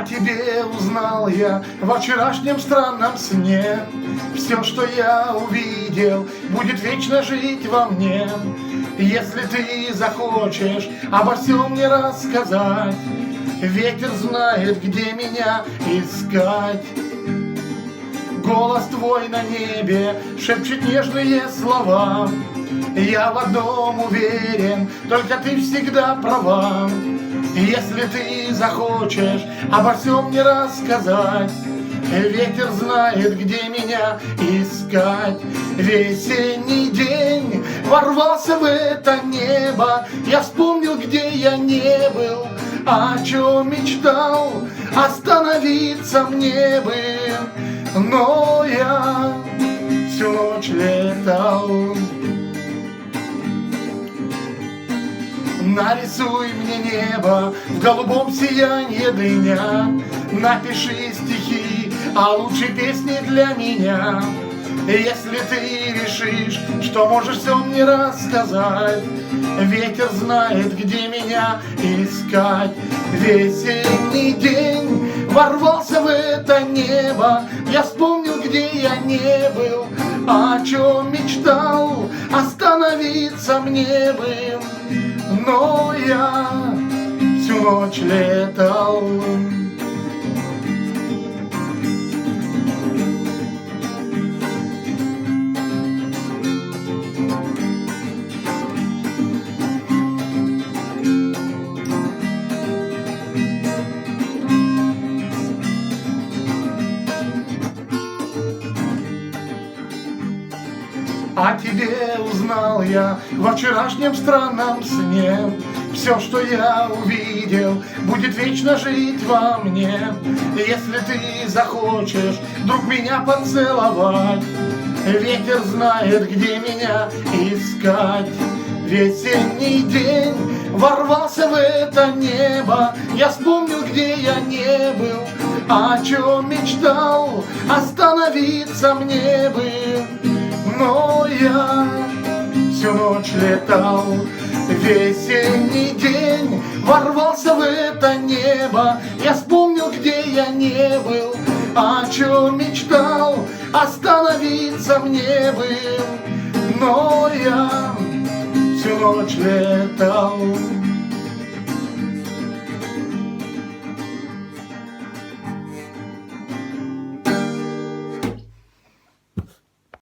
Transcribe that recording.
тебе узнал я во вчерашнем странном сне. Все, что я увидел, будет вечно жить во мне. Если ты захочешь обо всем мне рассказать, ветер знает, где меня искать. Голос твой на небе шепчет нежные слова. Я в одном уверен, только ты всегда права. Если ты захочешь обо всем мне рассказать, ветер знает, где меня искать. Весенний день ворвался в это небо. Я вспомнил, где я не был, о чем мечтал. Остановиться мне бы, но я всю ночь летал. Нарисуй мне небо в голубом сиянье дня. Напиши стихи, а лучше песни для меня. Если ты решишь, что можешь все мне рассказать, ветер знает, где меня искать. Весенний день ворвался в это небо. Я вспомнил, где я не был, о чем мечтал. Остановиться мне бы, но я всю ночь летал. О тебе узнал я во вчерашнем странном сне. Все, что я увидел, будет вечно жить во мне. Если ты захочешь, друг, меня поцеловать, ветер знает, где меня искать. Весенний день ворвался в это небо. Я вспомнил, где я не был, о чем мечтал. Остановиться мне бы, но я всю ночь летал. Весенний день ворвался в это небо. Я вспомнил, где я не был, о чем мечтал. Остановиться мне бы, но я всю ночь летал.